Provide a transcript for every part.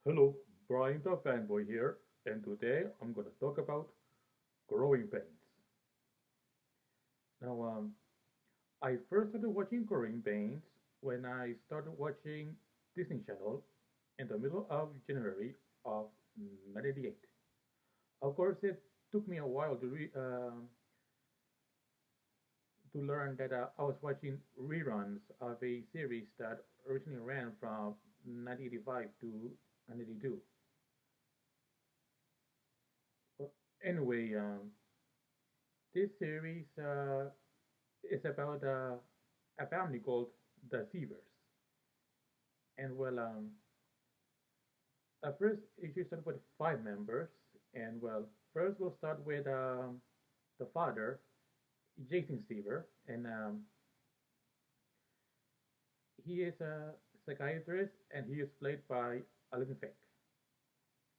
Hello, Brian the Fanboy here, and today I'm gonna talk about growing pains. Now, I first started watching growing pains when I started watching Disney Channel in the middle of January of 1988. Of course, it took me a while to learn that I was watching reruns of a series that originally ran from 1985 to 1982. Well, anyway, this series is about a family called the Seavers. And at first it should start with five members. And first we'll start with the father, Jason Seaver, and he is a psychiatrist, and he is played by Alan Fick.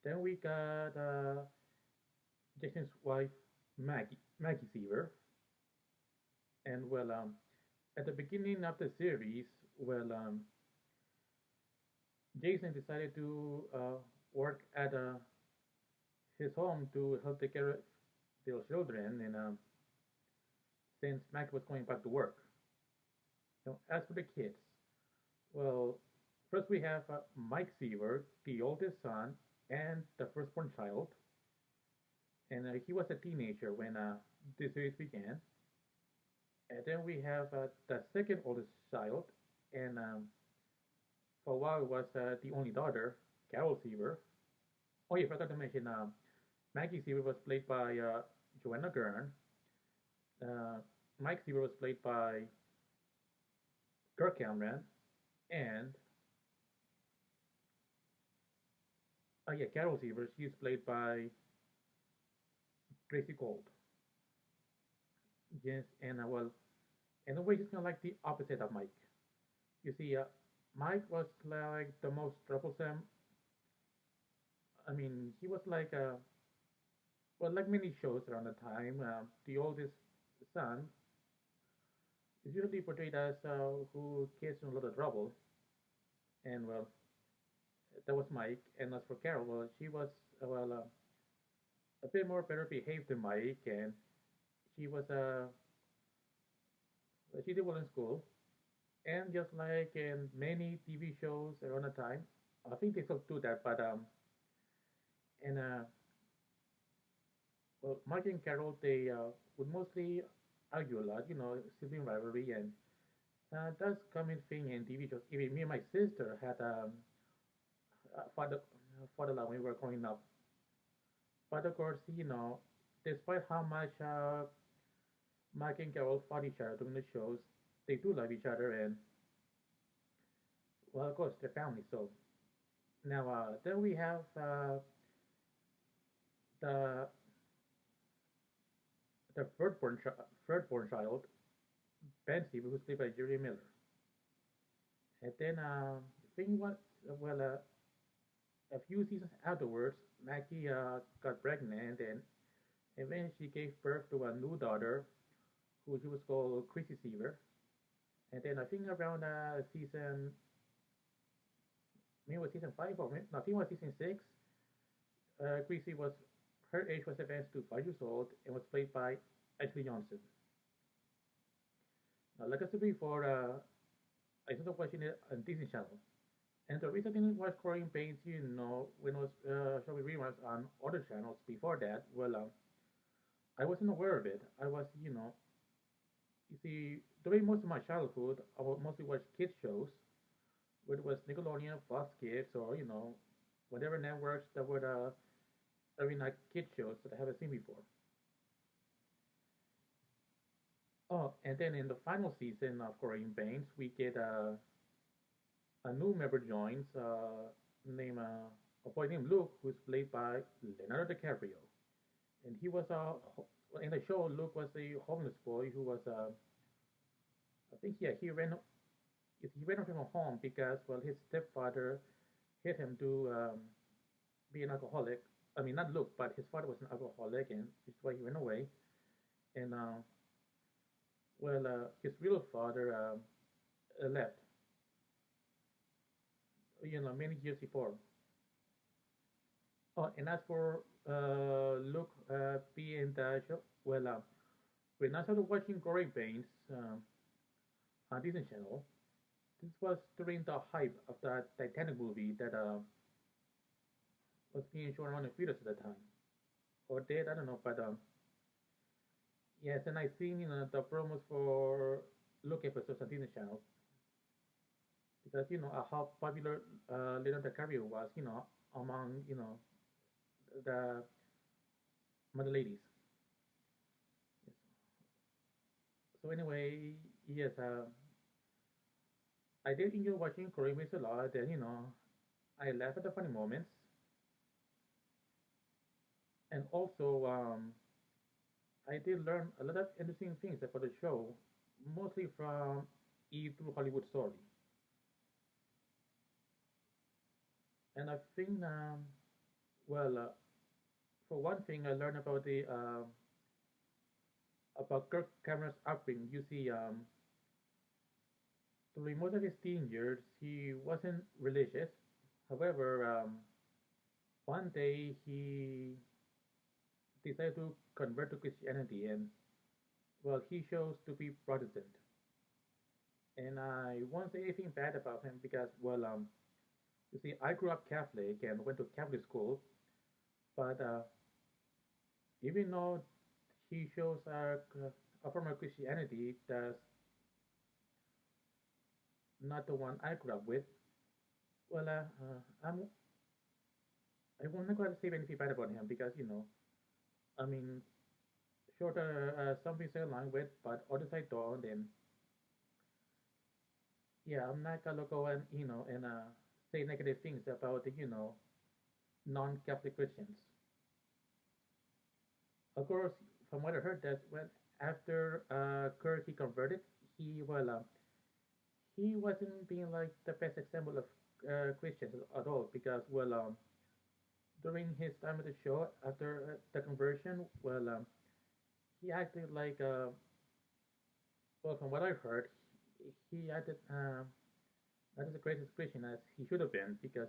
Then we got Jason's wife, Maggie Seaver, and at the beginning of the series, well, um, Jason decided to work at his home to help take care of their children, and since Mac was going back to work. Now, as for the kids, well, first we have Mike Seaver, the oldest son and the firstborn child, and he was a teenager when this series began. And then we have the second oldest child, and for a while it was the only daughter, Carol Seaver. Oh, yeah, I forgot to mention Maggie Seaver was played by Joanna Gern. Uh, Mike Seaver was played by Kirk Cameron, and yeah, Carol Seaver. She's played by Tracy Gold. Yes, and in a way, she's kind of like the opposite of Mike. You see, Mike was like the most troublesome. I mean, he was like like many shows around the time. The oldest son is usually portrayed as who gets in a lot of trouble, and that was Mike. And as for Carol, well, she was a bit more better behaved than Mike, and she was she did well in school, and just like in many TV shows around the time, I think they still do that, but and Mike and Carol they would mostly argue a lot, sibling rivalry, and that's common thing in TV shows. Even me and my sister had fought a lot when we were growing up, but of course, despite how much Mike and Carol fought each other during the shows, they do love each other, and well, of course, they're family. So now then we have the the third born child, Ben Stevens, who's played by Jerry Miller. And then I think well a few seasons afterwards, Maggie got pregnant and then she gave birth to a new daughter who she was called Chrissy Seaver. And then I think around season maybe it was season five or maybe, no, I think it was season six. Chrissy was her age was advanced to 5 years old and was played by Ashley Johnson. Now, like I said before, I started watching it on Disney Channel. And the reason I didn't watch Growing Pains, when I was showing reruns on other channels before that, I wasn't aware of it. I was, you see, during most of my childhood, I would mostly watch kids shows, whether it was Nickelodeon, Fox Kids, or whatever networks that would airing like kid shows that I haven't seen before. Oh, and then in the final season of Growing Pains, we get a new member joins, named a boy named Luke, who's played by Leonardo DiCaprio, and he was in the show. Luke was a homeless boy who was I think yeah he ran from home because his stepfather hit him to be an alcoholic. I mean not Luke, but his father was an alcoholic, and that's why he ran away. And his real father left, many years before. Oh, and as for Luke being the show, well, when I started watching Growing Pains on Disney Channel, this was during the hype of the Titanic movie that was being shown around the theaters at the time, or did I don't know, but yes, and I seen the promos for Luke episodes on Disney Channel because how popular Leonardo DiCaprio was, among the mother ladies. So anyway, yes, I did enjoy watching Korean movies a lot. And I laugh at the funny moments, and also I did learn a lot of interesting things about the show, mostly from E through Hollywood Story. And I think, well, for one thing, I learned about Kirk Cameron's upbringing. You see, during most of his teen years, he wasn't religious. However, one day he decided to convert to Christianity, and well, he chose to be Protestant. And I won't say anything bad about him because, well, you see, I grew up Catholic and went to Catholic school, but even though he shows a form of Christianity that's not the one I grew up with, well, I'm not going to say anything bad about him because, I mean, sure, some things I align with, but others I don't, and yeah, I'm not gonna go and say negative things about non-Catholic Christians. Of course, from what I heard, that when after Kirk he converted, he wasn't being like the best example of Christians at all because during his time at the show after the conversion, he acted like from what I heard, he acted not as a greatest Christian as he should have been because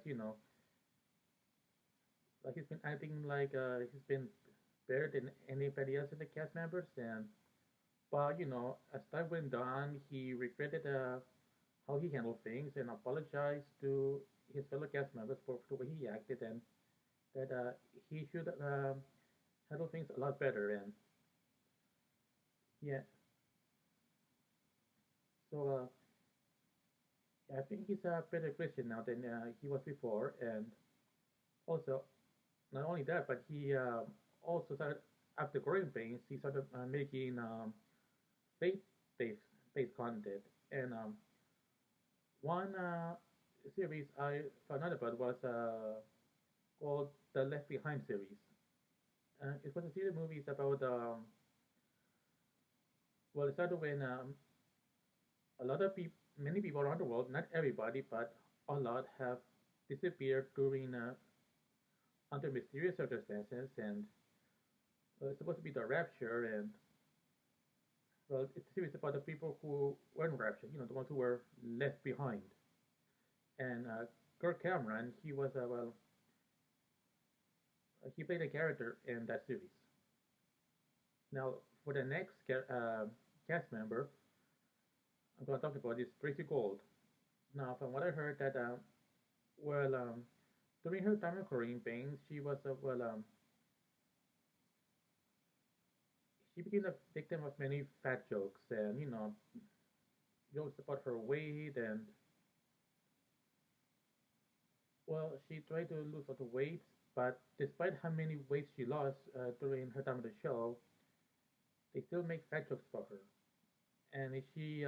like he's been acting like he's been better than anybody else in the cast members. And but as time went on, he regretted how he handled things and apologized to his fellow cast members for the way he acted, and that he should handle things a lot better. And yeah, so I think he's a better Christian now than he was before. And also, not only that, but he also started after growing pains, he started making faith-based based content. And one series I found out about was called the Left Behind series. It was a series of movies about it started when a lot of people, many people around the world, not everybody, but a lot have disappeared during under mysterious circumstances, and it's supposed to be the rapture. And well, it's a series about the people who weren't raptured, the ones who were left behind. And Kirk Cameron, he was he played a character in that series. Now, for the next cast member, I'm going to talk about is Tracy Gold. Now, from what I heard, that well, during her time of Korean Pains, she was she became a victim of many fat jokes and jokes about her weight. And well, she tried to lose a lot of weight, but despite how many weights she lost during her time on the show, they still make fat jokes about her, and she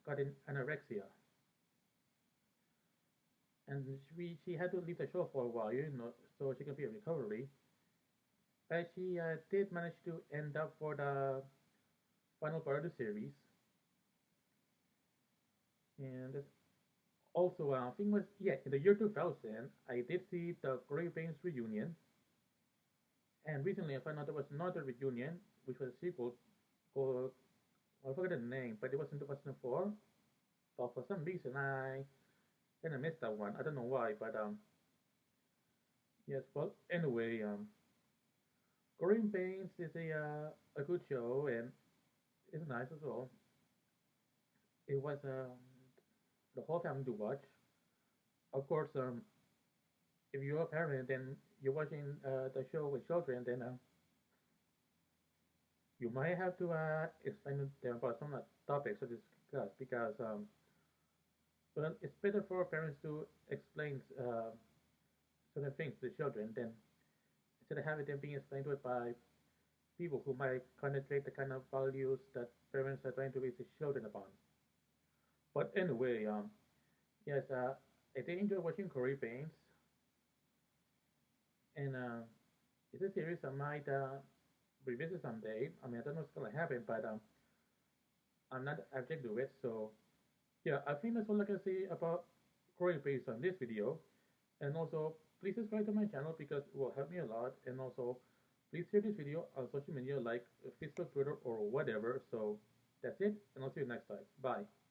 got in anorexia, and she had to leave the show for a while, so she can be in recovery. But she did manage to end up for the final part of the series, and also I think was yeah in the year 2000 I did see the Great Pains reunion, and recently I found out there was another reunion which was a sequel called I forget the name, but it was in 2004. But for some reason I kind of missed that one. I don't know why, but Yes, well, anyway, Growing Pains is a good show and it's nice as well. It was the whole family to watch. Of course, if you're a parent and you're watching the show with children, then you might have to explain to them about some topics to discuss because well, it's better for parents to explain certain things to children than instead of having them being explained to it by people who might contradict the kind of values that parents are trying to raise their children upon. But anyway, yes, I did enjoy watching Corey Paints, and it's a series I might revisit someday. I mean, I don't know what's gonna happen, but I'm not object to it. So yeah, I think that's all I can say about Corey Paints on this video. And also, please subscribe to my channel because it will help me a lot. And also, please share this video on social media like Facebook, Twitter, or whatever. So that's it, and I'll see you next time. Bye.